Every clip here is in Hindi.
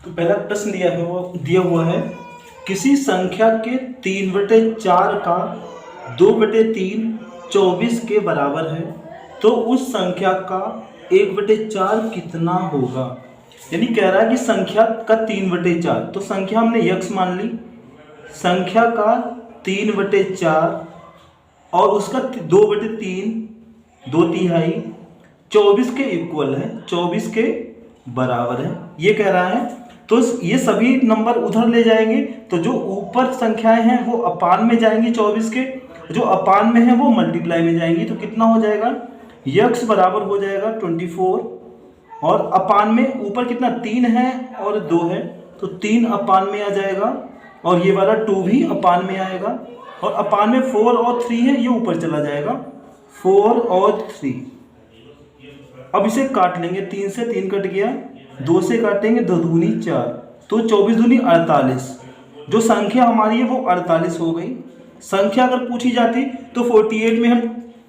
तो पहला प्रश्न दिया हुआ है किसी संख्या के 3/4 का 2/3 24 के बराबर है तो उस संख्या का 1/4 कितना होगा। यानी कह रहा है कि संख्या का 3/4, तो संख्या हमने यक्स मान ली, संख्या का 3/4 और उसका 2/3 2/3 24 के इक्वल है, 24 के बराबर है, ये कह रहा है। तो ये सभी नंबर उधर ले जाएंगे तो जो ऊपर संख्याएं हैं वो अपान में जाएंगी 24 के, जो अपान में है वो मल्टीप्लाई में जाएंगी। तो कितना हो जाएगा, यक्स बराबर हो जाएगा 24 और अपान में ऊपर कितना 3 है और 2 है तो 3 अपान में आ जाएगा और ये वाला 2 भी अपान में आएगा और अपान में 4 और 3 है, ये ऊपर चला जाएगा 4 और 3। अब इसे काट लेंगे, 3 से 3 कट गया, 2 से काटेंगे 2 दूनी 4 तो 24 दूनी 48। जो संख्या हमारी है वो 48 हो गई। संख्या अगर पूछी जाती तो 48 में हम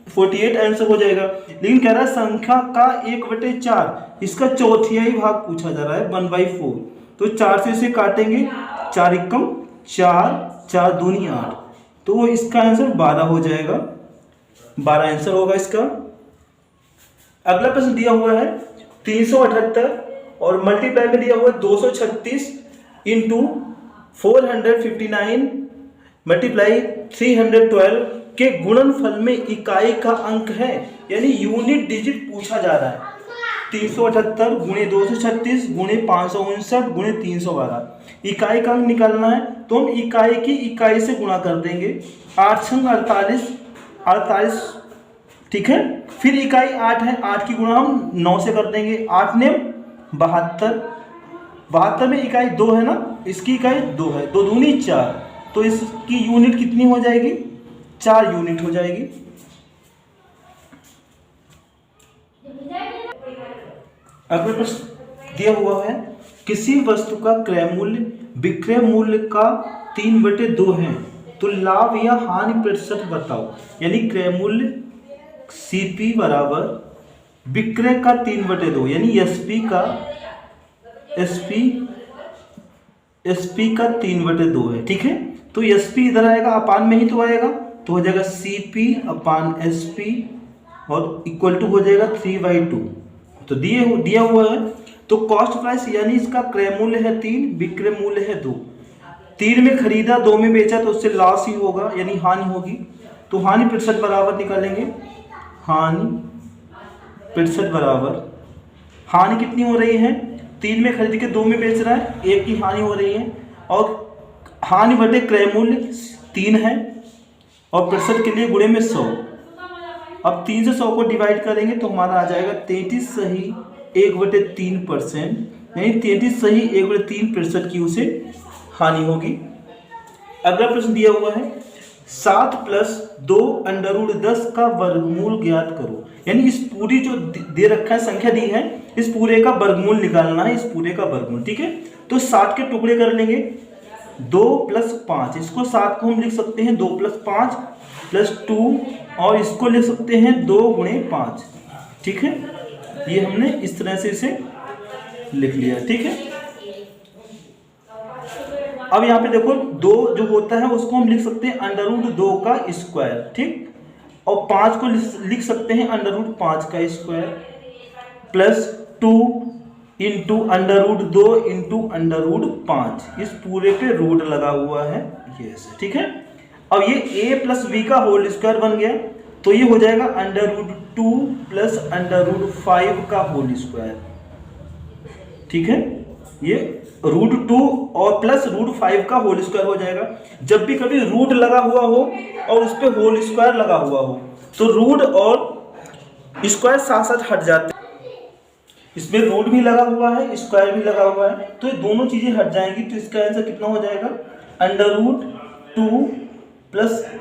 48 आंसर हो जाएगा, लेकिन कह रहा है संख्या का 1/4, इसका चौथाई भाग पूछा जा रहा है 1/4। तो 4 से इसे काटेंगे, 4 एकम 4, 4 दूनी 8 तो इसका आंसर 12 हो जाएगा, 12 आंसर होगा इसका। अगला प्रश्न दिया हुआ है 378 और मल्टीप्लाई में दिया हुआ है 236 इंटू 459 मल्टीप्लाई 312 के गुणनफल में इकाई का अंक है, यानी यूनिट डिजिट पूछा जा रहा है। 378 गुणे 236 गुणे 559 गुणे 312 इकाई का अंक निकालना है तो हम इकाई की इकाई से गुणा कर देंगे। 8 छंग 48, 48 ठीक है। फिर इकाई 8 है, 8 की गुणा हम 9 से कर देंगे, 8 ने 72, 72 में इकाई 2 है ना, इसकी इकाई 2 है, 2 दूनी 4 तो इसकी यूनिट कितनी हो जाएगी, 4 यूनिट हो जाएगी। अगला प्रश्न दिया हुआ है किसी वस्तु का क्रय मूल्य विक्रय मूल्य का 3/2 है तो लाभ या हानि प्रतिशत बताओ। यानी क्रय मूल्य सीपी बराबर विक्रय का 3/2 यानी एसपी का 3/2 है, ठीक है। तो एसपी इधर आएगा, अपान में ही तो आएगा, तो हो जाएगा सीपी अपान एसपी और इक्वल टू हो जाएगा 3/2। तो दिया हुआ है तो कॉस्ट प्राइस यानी इसका क्रय मूल्य है 3, विक्रय मूल्य है 2। 3 में खरीदा 2 में बेचा तो उससे लॉस ही होगा यानी हानि होगी। तो हानि प्रतिशत बराबर निकालेंगे, हानि प्रतिशत बराबर, हानि कितनी हो रही है, 3 में खरीद के 2 में बेच रहा है, 1 की हानि हो रही है और हानि बटे क्रय मूल्य 3 है और प्रतिशत के लिए गुणे में 100। अब 3 से 100 को डिवाइड करेंगे तो हमारा आ जाएगा 33 सही 1/3%, यानी 33 सही 1/3% की उसे हानि होगी। अगला प्रश्न दिया हुआ है 7 + 2 √10 का वर्गमूल ज्ञात करो। यानी इस पूरी जो दे रखा है संख्या दी है, इस पूरे का वर्गमूल निकालना है, इस पूरे का वर्गमूल, ठीक है। तो 7 के टुकड़े कर लेंगे, 2 + 5, इसको 7 को हम लिख सकते हैं 2 + 5 + 2 और इसको लिख सकते हैं 2 × 5, ठीक है। ये हमने इस तरह से इसे लिख लिया, ठीक है। अब यहाँ पे देखो 2 जो होता है उसको हम लिख सकते हैं √2 का स्क्वायर, ठीक, और 5 को लिख सकते हैं √5 का स्क्वायर प्लस 2 इंटू √2 इंटू √5, इस पूरे पे रूट लगा हुआ है ये ऐसे, ठीक है। अब ये a + b का होल स्क्वायर बन गया तो ये हो जाएगा √2 + √5 का होल स्क्वायर, ठीक है। ये √2 और प्लस √5 का होल स्क्वायर हो जाएगा। जब भी कभी रूट लगा हुआ हो और उस पर होल स्क्वायर लगा हुआ हो तो रूट और स्क्वायर साथ साथ हट जाते हैं। इसमें रूट भी लगा हुआ है, स्क्वायर भी लगा हुआ है, तो ये दोनों चीजें हट जाएंगी। तो इसका आंसर कितना हो जाएगा, √2 +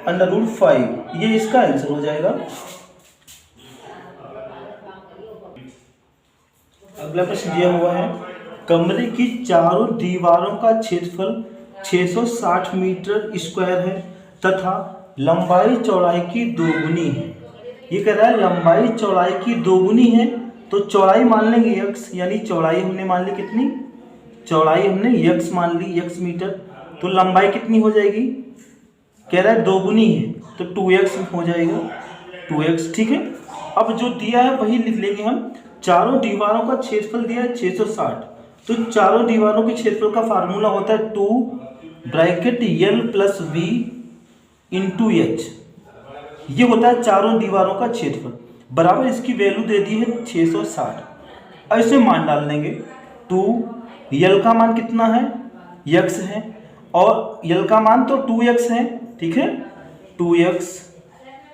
√5, ये इसका आंसर हो जाएगा। अगला प्रश्न दिया हुआ है कमरे की चारों दीवारों का क्षेत्रफल 660 मीटर स्क्वायर है तथा लंबाई चौड़ाई की दोगुनी है। ये कह रहा है लंबाई चौड़ाई की दोगुनी है तो चौड़ाई मान लेंगे x, यानी चौड़ाई हमने मान ली कितनी चौड़ाई हमने x मान ली, x मीटर, तो लंबाई कितनी हो जाएगी, कह रहा है दोगुनी है तो 2x हो जाएगा, 2x। ठीक है, अब जो दिया है वही लिख लेंगे हम। चारों दीवारों का क्षेत्रफल दिया है 660, तो चारों दीवारों के क्षेत्रफल का फार्मूला होता है 2 bracket L plus V into H, ये होता है चारों दीवारों का क्षेत्रफल, बराबर इसकी वैल्यू दे दी है 660। अब इसमें मान डाल देंगे, 2 L का मान कितना है, x है, और L का मान तो 2x है, ठीक है, 2x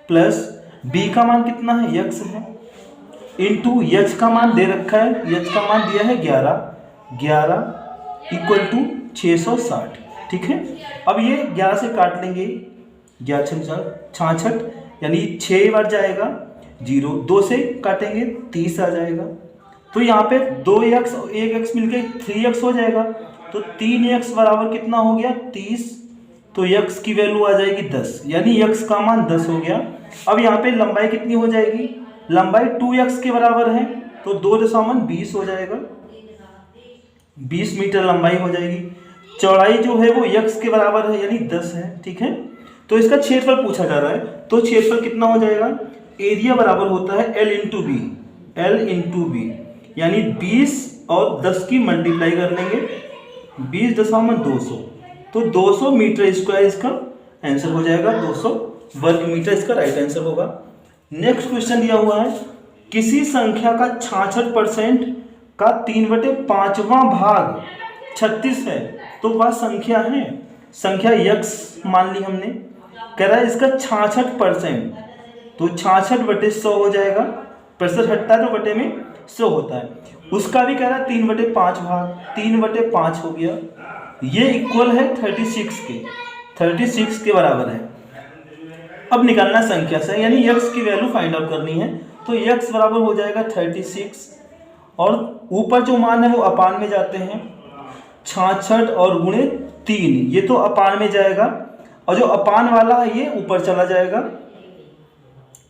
प्लस B का मान कितना है, x है, इंटू H का मान दे रखा है, H का मान दिया है 11 इक्वल टू 660। ठीक है, अब ये 11 से काट लेंगे, 66, यानी 6 बार जाएगा 0, 2 से काटेंगे 30 आ जाएगा, तो यहाँ पे 2x और 1x मिलके 3x हो जाएगा, तो 3x बराबर कितना हो गया 30, तो x की वैल्यू आ जाएगी 10, यानी x का मान 10 हो गया। अब यहाँ पे लंबाई कितनी हो जाएगी, लंबाई 2x के बराबर है, तो 2.20 हो जाएगा, 20 मीटर लंबाई हो जाएगी। चौड़ाई जो है वो x के बराबर है, यानी 10 है। ठीक है, तो इसका क्षेत्रफल पूछा जा रहा है, तो क्षेत्रफल कितना हो जाएगा, एरिया बराबर होता है L into B, L into B, यानी 20 और 10 की मल्टीप्लाई कर लेंगे, 20.200, तो 200 मीटर स्क्वायर इसका आंसर हो जाएगा, 200 वर्ग मीटर इसका राइट आंसर होगा। नेक्स्ट क्वेश्चन दिया हुआ है, किसी संख्या का 66% का 3/5वां भाग 36 है, तो वह संख्या है, संख्या x मान ली हमने, कह रहा है इसका 66%, तो 66/100 हो जाएगा, प्रतिशत हटता है तो बटे में 100 होता है, उसका भी कह रहा है 3/5 भाग, 3/5 हो गया, ये इक्वल है 36 के बराबर है। अब निकालना संख्या से, यानी x की वैल्यू फाइंड आउट करनी है, तो x बराबर हो जाएगा 36, और ऊपर जो मान है वो अपान में जाते हैं, 66 और गुणे 3, ये तो अपान में जाएगा, और जो अपान वाला है ये ऊपर चला जाएगा,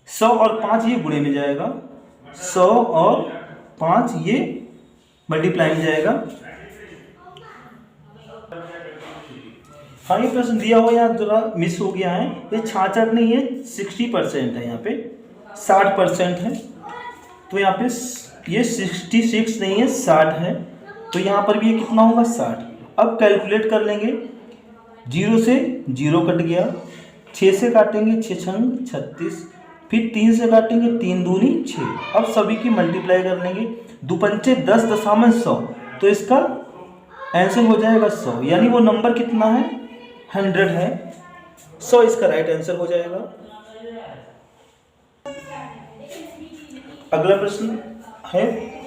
100 और 5 ये गुणे में जाएगा, 100 और 5 ये मल्टीप्लाई में जाएगा। हाँ, ये प्रश्न दिया हुआ यहाँ थोड़ा मिस हो गया है, ये 66 नहीं है, 60% है, यहाँ पे 60% है, तो यहाँ पे ये 66 नहीं है, 60 है, तो यहाँ पर भी ये कितना होगा 60। अब कैलकुलेट कर लेंगे, 0 से 0 कट गया, 6 से काटेंगे 6 छंग 36, फिर 3 से काटेंगे 3 दूनी 6, अब सभी की मल्टीप्लाई कर लेंगे, 2 पंचे 10.100, तो इसका आंसर हो जाएगा 100, यानी वो नंबर कितना है 100 है, 100 इसका राइट आंसर हो जाएगा। अगला प्रश्न है,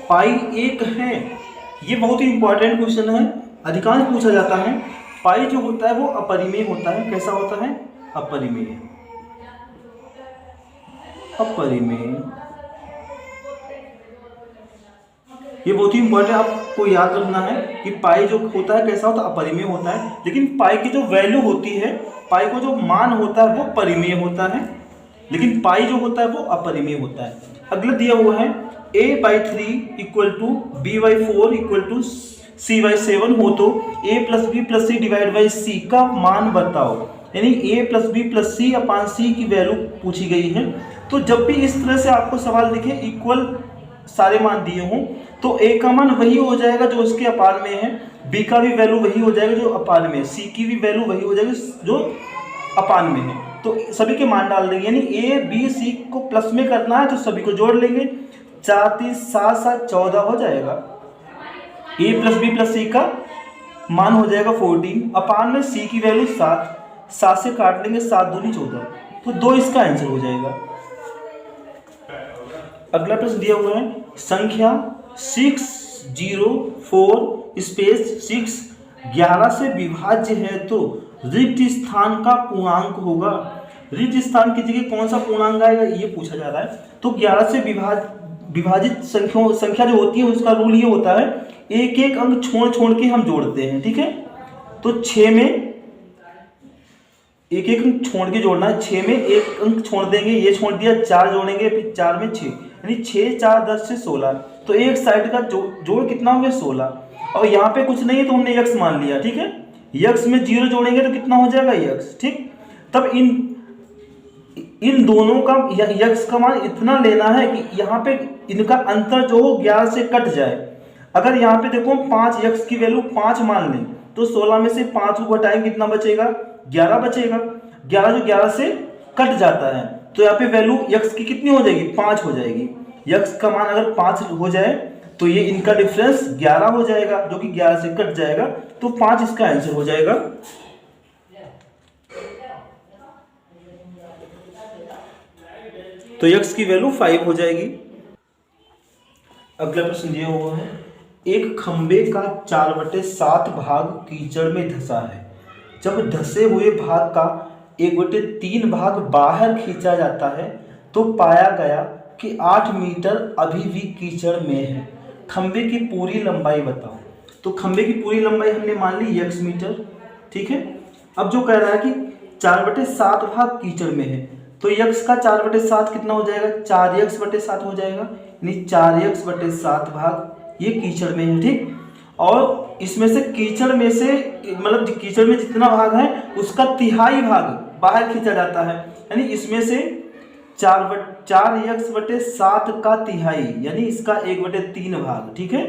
पाई 1 है, ये बहुत ही इंपॉर्टेंट क्वेश्चन है, अधिकांश पूछा जाता है। पाई जो होता है वो अपरिमेय होता है, कैसा होता है, अपरिमेय, अपरिमेय, ये बहुत ही इंपॉर्टेंट आपको याद रखना है कि पाई जो होता है कैसा होता है, अपरिमेय होता है, लेकिन पाई की जो वैल्यू होती है, पाई को जो मान होता है वो परिमेय होता है, लेकिन पाई जो होता है वो अपरिमेय होता है। अगला दिया हुआ है, a/3 equal to b/4 equal to c/7 हो तो a plus B plus C divide by C का मान बताओ, यानी a plus B plus C upon C की वैल्यू पूछी गई है। तो जब भी इस तरह से आपको सवाल दिखे, इक्वल सारे मान दिए हों, तो a का मान वही हो जाएगा जो उसके अपान में है, b का भी वैल्यू वही हो जाएगा जो अपान में है, c की भी वैल्यू वही हो जाएगी जो अपान में है, तो सभी के मान डाल देंगे, यानी a b c को प्लस में करना है तो सभी को जोड़ लेंगे, 4 3 7 7 14 हो जाएगा, a प्लस बी प्लस सी का मान हो जाएगा 14, अपान में c की वैल्यू 7, 7 से काट लेंगे, 7 दूनी 14, तो 2 इसका आंसर हो जाएगा। अगला प्रश्न दिया हुआ है, संख्या 604 स्पेस 6 11 से विभाज्य है तो रिक्त स्थान का पूर्णांक होगा, रिक्त स्थान की जगह कौन सा पूर्णांक आएगा ये पूछा जा रहा है। तो 11 से विभाजित संख्या जो होती है उसका रूल ये होता है, एक एक अंक छोड़ के हम जोड़ते हैं, ठीक है। तो 6 में एक एक अंक छोड़ के जोड़ना है, 6 में एक अंक छोड़ देंगे, ये छोड़ दिया, 4 जोड़ेंगे, फिर 4 में 6, यानी 6 4 10 से 16, तो एक साइड का जोड़ कितना हो गया 16। और यहाँ पे कुछ नहीं है तो हमने x मान लिया, ठीक है। x में 0 जोड़ेंगे तो कितना हो जाएगा x, ठीक। तब इन दोनों का x का मान इतना लेना है कि यहाँ पे इनका अंतर जो हो 11 से कट जाए। अगर यहाँ पे देखो 5x की वैल्यू 5 मान लें तो 16 में से 5 को घटाएंगे कितना बचेगा, 11 बचेगा। 11 जो 11 से कट जाता है तो यहाँ पे वैल्यू x की कितनी हो जाएगी, 5 हो जाएगी। x का मान अगर 5 हो जाए तो ये इनका डिफरेंस 11 हो जाएगा, जो कि 11 से कट जाएगा, तो 5 इसका आंसर हो जाएगा। तो x की वैल्यू 5 हो जाएगी। अगला प्रश्न दिया हुआ है, एक खंबे का 4/7 भाग कीचड़ में धंसा है। जब धंसे हुए भाग का 1/3 भाग बाहर खींचा जाता है तो पाया गया कि 8 मीटर अभी भी कीचड़ में है। खंबे की पूरी लंबाई बताओ। तो खंबे की पूरी लंबाई हमने मान ली x मीटर, ठीक है। अब जो कह रहा है कि 4/7 भाग कीचड़ में है तो x का 4/7 कितना हो जाएगा, 4x/7 हो जाएगा, यानी 4x/7 भाग ये कीचड़ में है, ठीक। और इसमें से कीचड़ में से मतलब कीचड़ में जितना भाग है उसका तिहाई भाग बाहर खींचा जाता है, यानी इसमें से 4x/7 का तिहाई यानी इसका 1/3 भाग, ठीक है,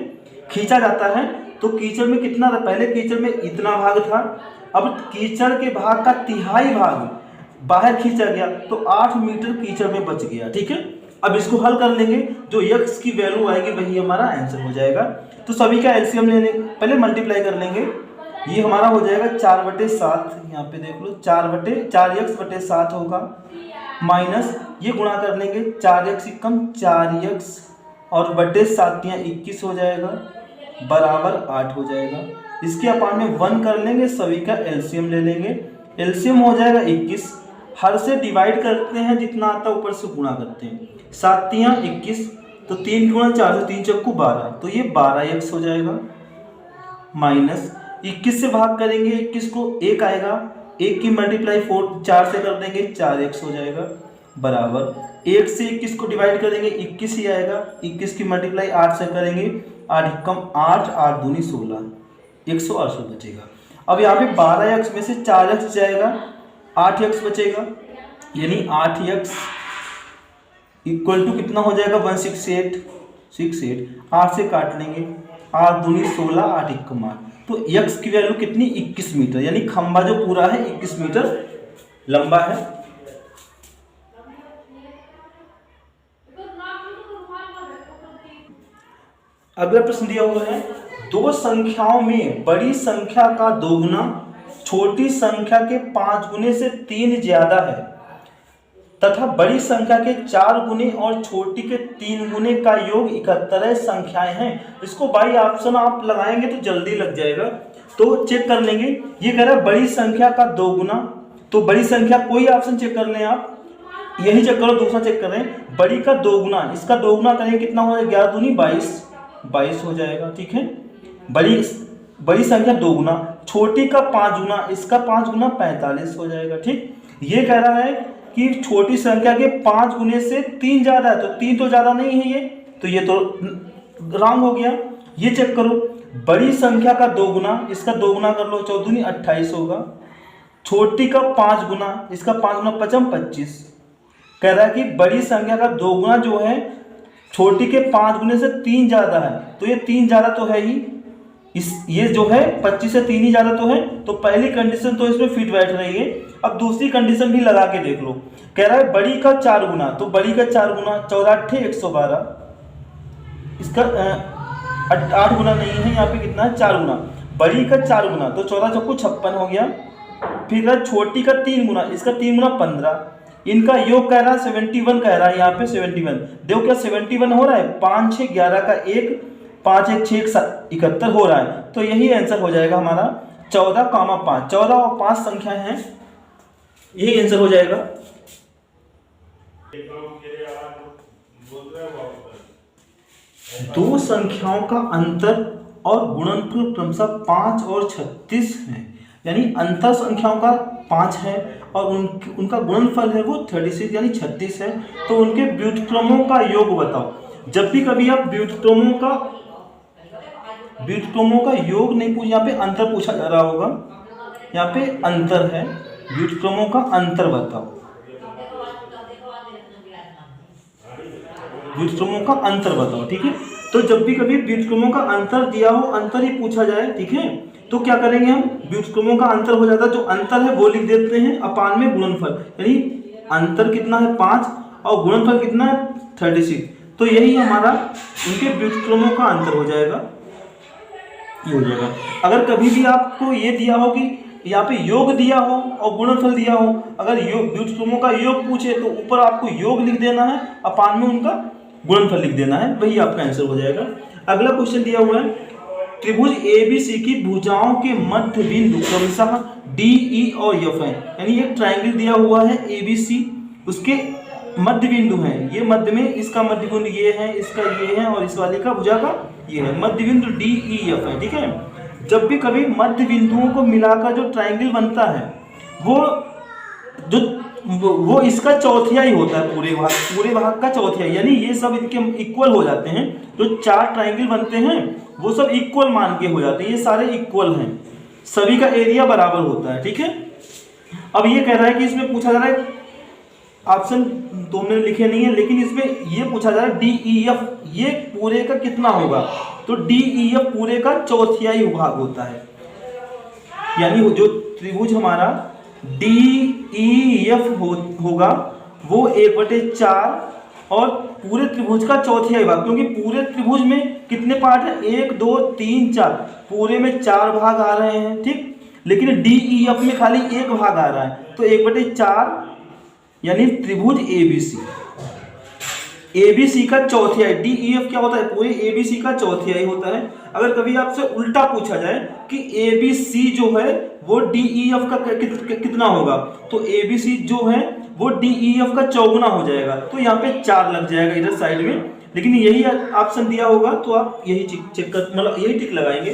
खींचा जाता है। तो कीचड़ में कितना था, पहले कीचड़ में इतना भाग था, अब कीचड़ के भाग का तिहाई भाग बाहर खींचा गया तो 8 मीटर कीचड़ में बच गया, ठीक है। अब इसको हल कर लेंगे, जो x की वैल्यू आएगी वही हमारा आंसर हो जाएगा। तो सभी का एलसीएम लेने पहले मल्टीप्लाई कर लेंगे, ये हमारा हो जाएगा 4/7, यहाँ पे देख लो 4x/7 होगा, माइनस ये गुणा कर लेंगे 4x कम 4x और बटे 7 21 हो जाएगा, बराबर 8 हो जाएगा। इसके अपान में 1 कर लेंगे, सभी का एलसीएम ले लेंगे, एलसीएम हो जाएगा 21। हर से डिवाइड करते हैं, जितना आता है ऊपर से गुणा करते हैं, 7 21 तो 3 गुणा 4 से 3 चक्कू 12, तो ये 12x हो जाएगा, माइनस 21 से भाग करेंगे 21 को 1 आएगा, 1 की मल्टीप्लाई 4 से कर देंगे 4x हो जाएगा, बराबर 1 से 21 को डिवाइड करेंगे 21 ही आएगा, 21 की मल्टीप्लाई 8 से करेंगे 8 कम 8 8 दूनी 16, 168 बचेगा। अब यहाँ पे 12x में से 4x जाएगा, 8x बचेगा, यानी 8x इक्वल टू कितना हो जाएगा 168, 8 से काट लेंगे, 8 दूनी 16, 8 एकम 8, तो x की वैल्यू कितनी 21 मीटर, यानी खंबा जो पूरा है 21 मीटर लंबा है। अगला प्रश्न दिया हुआ है, दो संख्याओं में बड़ी संख्या का 2 गुना छोटी संख्या के 5 गुने से 3 ज्यादा है तथा बड़ी संख्या के 4 गुने और छोटी के 3 गुने का योग 71 संख्याएं हैं। इसको बाई ऑप्शन आप लगाएंगे तो जल्दी लग जाएगा, तो चेक कर लेंगे। ये कह रहा है बड़ी संख्या का 2 गुना, तो बड़ी संख्या कोई ऑप्शन चेक कर लें आप, यही चेक करो, दूसरा चेक कर रहे हैं। बड़ी का 2 गुना, इसका 2 गुना करेंगे कितना हो जाएगा, 11 दूनी 22 हो जाएगा, ठीक है। बड़ी संख्या 2 गुना, छोटी का 5 गुना, इसका 5 गुना 45 हो जाएगा, ठीक। ये कह रहा है कि छोटी संख्या के 5 गुने से 3 ज्यादा है, तो 3 तो ज्यादा नहीं है ये, तो ये तो रॉन्ग हो गया। ये चेक करो, बड़ी संख्या का 2 गुना, इसका 2 गुना कर लो, 14 दूनी 28 होगा, छोटी का 5 गुना, इसका 5 गुना 5 25। कह रहा है कि बड़ी संख्या का 2 गुना जो है छोटी के 5 गुने से 3 ज्यादा है, तो ये 3 ज्यादा तो है ही, ये जो है 25 से 3 ही ज्यादा तो है, तो पहली कंडीशन तो इसमें फिट बैठ रही है। अब दूसरी कंडीशन भी लगा के देख लो, कह रहा है बड़ी का 4 गुना, तो बड़ी का 4 गुना 14 112, इसका 8 गुना नहीं है, यहाँ पे कितना है 4 गुना, बड़ी का 4 गुना तो 14 चौको 56 हो गया। फिर छोटी का 3 गुना, इसका 3 गुना 15, इनका योग कह रहा है 71 कह रहा है, यहाँ पे 71 देखो क्या 71 हो रहा है, 5 6 11 का 1, 5 1 6 71 हो रहा है, तो यही आंसर हो जाएगा हमारा 14,5, 14 और 5 संख्या है, यही आंसर हो जाएगा। दो संख्याओं का अंतर और गुणनफल क्रमशः 5 और 36 है, यानी अंतर संख्याओं का 5 है और उनका गुणनफल है वो 36 यानी 36 है, तो उनके व्युत्क्रमों का योग बताओ। जब भी कभी आप व्युत्क्रमों का व्युत्क्रमों का योग नहीं पूछ, यहाँ पे अंतर पूछा जा रहा होगा। यहाँ पे अंतर है, व्युत्क्रमों का अंतर बताओ, व्युत्क्रमों का अंतर बताओ। ठीक है, तो जब भी कभी व्युत्क्रमों का अंतर दिया हो, अंतर ही पूछा जाए, ठीक है, तो क्या करेंगे हम, व्युत्क्रमों का अंतर हो जाता है, जो अंतर है वो लिख देते हैं अपान में गुणनफल, यानी अंतर कितना है 5 और गुणनफल कितना है 36, तो यही हमारा उनके व्युत्क्रमों का अंतर हो जाएगा, ये हो जाएगा। अगर कभी भी आपको ये दिया हो कि यहाँ पे योग दिया हो और गुणनफल दिया हो, अगर योग व्युत्क्रमों का योग पूछे तो ऊपर आपको योग लिख देना है, अपान में उनका गुणनफल लिख देना है, वही आपका आंसर हो जाएगा। अगला क्वेश्चन दिया हुआ है, त्रिभुज ABC की भुजाओं के मध्य बिंदु क्रमशः DE और F है, यानी एक ट्राइंगल दिया हुआ है ABC, उसके मध्य बिंदु है, ये मध्य में इसका मध्य बिंदु ये है, इसका ये है और इस वाले का भुजा का ये है, मध्य बिंदु DEF है। ठीक है, जब भी कभी मध्य बिंदुओं को मिलाकर जो ट्राइंगल बनता है वो इसका चौथियाई होता है, पूरे भाग का चौथियाई, यानी ये सब इनके इक्वल हो जाते हैं, जो 4 ट्राइंगल बनते हैं वो सब इक्वल मान के हो जाते हैं, ये सारे इक्वल हैं, सभी का एरिया बराबर होता है। ठीक है, अब ये कह रहा है कि इसमें पूछा जा रहा है, ऑप्शन तुमने लिखे नहीं है, लेकिन इसमें ये पूछा जा रहा है DEF ये पूरे का कितना होगा, तो DEF पूरे का चौथियाई भाग होता है, यानी जो त्रिभुज हमारा DEF होगा वो 1/4 और पूरे त्रिभुज का चौथियाई भाग, क्योंकि पूरे त्रिभुज में कितने पार्ट है, 1 2 3 4, पूरे में 4 भाग आ रहे हैं। ठीक, लेकिन DEF में खाली 1 भाग आ रहा है, तो 1/4 यानी त्रिभुज ABC का चौथियाई, DEF क्या होता है, पूरे ABC का चौथियाई होता है। अगर कभी आपसे उल्टा पूछा जाए कि ABC जो है वो DEF का कितना होगा, तो ABC जो है वो DEF का 4 हो जाएगा, तो यहाँ पे 4 लग जाएगा इधर साइड में, लेकिन यही ऑप्शन दिया होगा तो आप यही चेक कर, मतलब यही टिक लगाएंगे।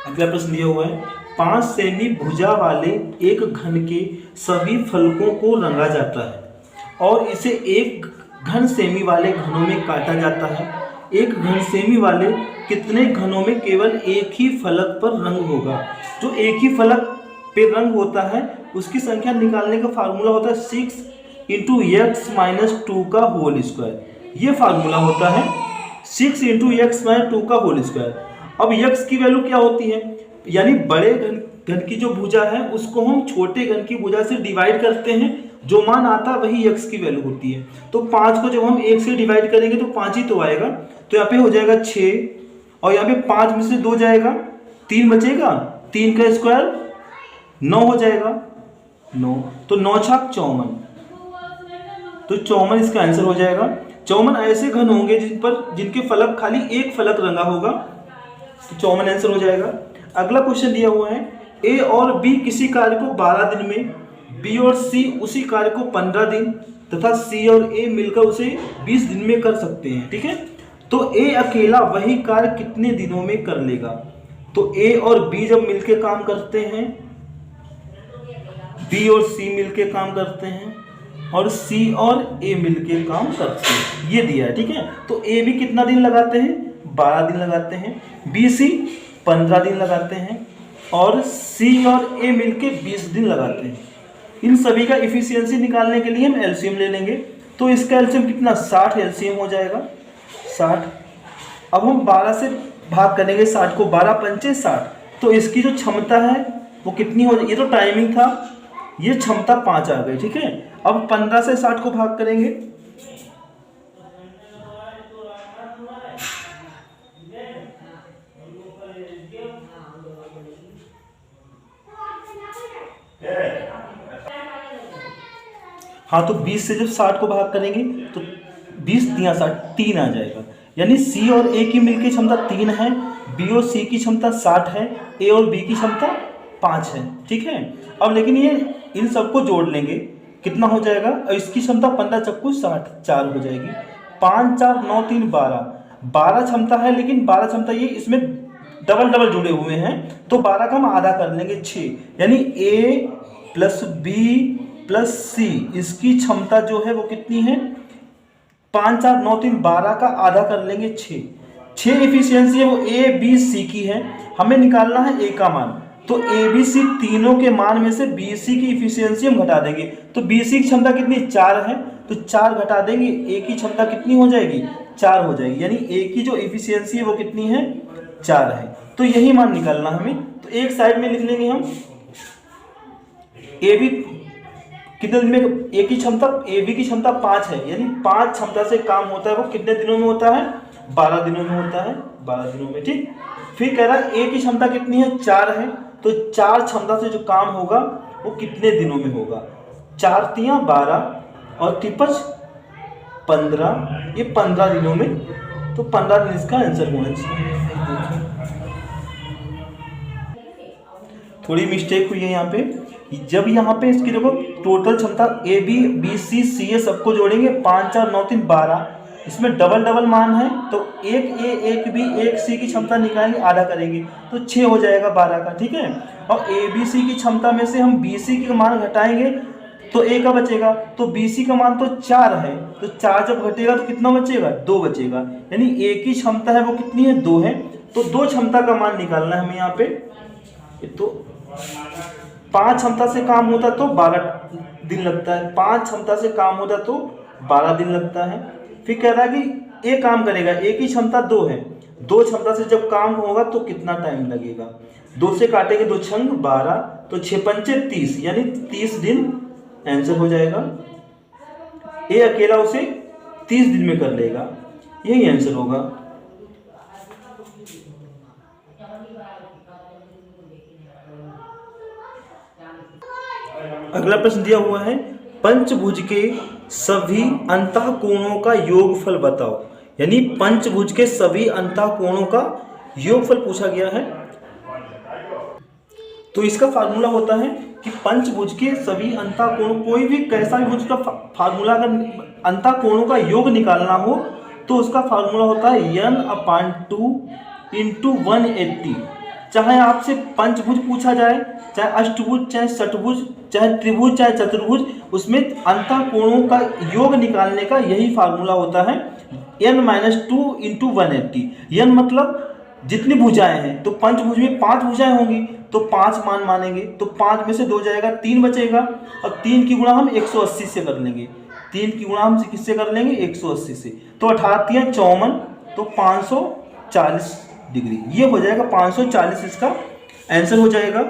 अगला प्रश्न दिया हुआ है, 5 सेमी भुजा वाले एक घन के सभी फलकों को रंगा जाता है और इसे एक घन सेमी वाले घनों में काटा जाता है, एक घन सेमी वाले कितने घनों में केवल एक ही फलक पर रंग होगा। जो एक ही फलक पे रंग होता है उसकी संख्या निकालने का फार्मूला होता है 6 × x - 2 का होल स्क्वायर, ये फार्मूला होता है 6 × x - 2 का होल स्क्वायर। अब x की वैल्यू क्या होती है, यानी बड़े घन की जो भुजा है उसको हम छोटे घन की भुजा से डिवाइड करते हैं, जो मान आता है वही x की वैल्यू होती है। तो 5 को जब हम 1 से डिवाइड करेंगे तो 5 ही तो आएगा, तो यहाँ पे हो जाएगा 6 और यहाँ पे 5 में से 2 जाएगा, 3 बचेगा, 3 का स्क्वायर 9 हो जाएगा, 9, तो 9 × 6 = 54, तो 54 इसका आंसर हो जाएगा। 54 ऐसे घन होंगे जिनके फलक खाली एक फलक रंगा होगा, तो 54 आंसर हो जाएगा। अगला क्वेश्चन दिया हुआ है, A और B किसी कार्य को 12 दिन में, B और C उसी कार्य को 15 दिन तथा C और A मिलकर उसे 20 दिन में कर सकते हैं। ठीक है, तो A अकेला वही कार्य कितने दिनों में कर लेगा, तो A और B जब मिलके काम करते हैं, B और C मिलके काम करते हैं और C और A मिलके काम करते हैं, ये दिया है। ठीक है, तो A B कितना दिन लगाते हैं, 12 दिन लगाते हैं, B C 15 दिन लगाते हैं और C और A मिलके 20 दिन लगाते हैं। इन सभी का इफिशियंसी निकालने के लिए हम एलसीएम ले लेंगे, तो इसका एलसीएम कितना, 60 एलसीएम हो जाएगा, 60। अब हम 12 से भाग करेंगे 60 को, 12 × 5 = 60, तो इसकी जो क्षमता है वो कितनी हो जाएगी, ये तो टाइमिंग था, ये क्षमता 5 आ गई। ठीक है, अब 15 से 60 को भाग करेंगे, हाँ, तो 20 से जब 60 को भाग करेंगे तो 20 × 60 3 आ जाएगा, यानी C और A की मिलकर क्षमता 3 है, B और C की क्षमता 60 है, A और B की क्षमता 5 है। ठीक है, अब लेकिन ये इन सबको जोड़ लेंगे, कितना हो जाएगा, और इसकी क्षमता 15 × 60 4 हो जाएगी, 5 4 9 3 12 क्षमता है, लेकिन 12 क्षमता ये इसमें डबल जुड़े हुए हैं, तो 12 का हम आधा कर लेंगे 6, यानी A + B + C इसकी क्षमता जो है वो कितनी है, 5 4 9 3 12 का आधा कर लेंगे 6। 6 इफिशियंसी है वो ए बी सी की है, हमें निकालना है ए का मान। तो ए बी सी तीनों के मान में से बी सी की इफिशियंसी हम घटा देंगे। तो बी सी की क्षमता कितनी 4 है, तो 4 घटा देंगे, ए की क्षमता कितनी हो जाएगी 4 हो जाएगी, यानी ए की जो इफिशियंसी है वो कितनी है 4 है। तो यही मान निकालना हमें। तो एक साइड में लिख लेंगे हम ए बी कितने दिन में, ए की क्षमता ए बी की क्षमता 5 है, यानी 5 क्षमता से काम होता है वो कितने दिनों में होता है 12 दिनों में होता है, 12 दिनों में। ठीक, फिर कह रहा है ए की क्षमता कितनी है 4 है, तो 4 क्षमता से जो काम होगा वो कितने दिनों में होगा, 4 तियां 12 और तिपच 15, ये 15 दिनों में। तो 15 दिन इसका आंसर होना चाहिए। थोड़ी मिस्टेक हुई है यहाँ पे, जब यहाँ पे इसकी देखो टोटल क्षमता ए बी बी सी सी ए सबको जोड़ेंगे 5 4 9 3 12, इसमें डबल डबल मान है, तो एक ए एक बी एक सी की क्षमता निकालेंगे, आधा करेंगे तो 6 हो जाएगा 12 का। ठीक है, और ए बी सी की क्षमता में से हम बी सी के मान घटाएंगे तो ए का बचेगा, तो बी सी का मान तो 4 है, तो 4 जब घटेगा तो कितना बचेगा 2 बचेगा, यानी ए की क्षमता है वो कितनी है 2 है। तो 2 क्षमता का मान निकालना है हमें यहाँ पे। तो 5 क्षमता से काम होता तो 12 दिन लगता है, 5 क्षमता से काम होता तो 12 दिन लगता है। फिर कह रहा है कि ए काम करेगा, ए की क्षमता 2 है, 2 क्षमता से जब काम होगा तो कितना टाइम लगेगा, 2 से काटेंगे 2 छंग 12, तो 6 पंचे 30, यानी 30 दिन आंसर हो जाएगा। ए अकेला उसे 30 दिन में कर लेगा, यही आंसर होगा। अगला प्रश्न दिया हुआ है, पंचभुज के सभी अंतःकोणों का योगफल बताओ, यानी पंचभुज के सभी अंतःकोणों का योगफल पूछा गया है। तो इसका फार्मूला होता है कि पंचभुज के सभी अंतःकोणों, कोई भी कैसा भी भुज का फार्मूला, अगर अंतःकोणों का योग निकालना हो तो उसका फार्मूला होता है n/2 × 180। चाहे आपसे पंचभुज पूछा जाए, चाहे अष्टभुज, चाहे षटभुज, चाहे त्रिभुज, चाहे चतुर्भुज, उसमें अंतःकोणों का योग निकालने का यही फार्मूला होता है n-2 × 180। n मतलब जितनी भुजाएं हैं, तो पंचभुज में 5 भुजाएं होंगी तो 5 मान मानेंगे, तो 5 में से 2 जाएगा 3 बचेगा, और 3 की गुणा हम 180 से कर लेंगे, 3 की गुणा हम किससे कर लेंगे 180 से, तो 18 × 54, तो 540 डिग्री, ये हो जाएगा 540, इसका आंसर हो जाएगा।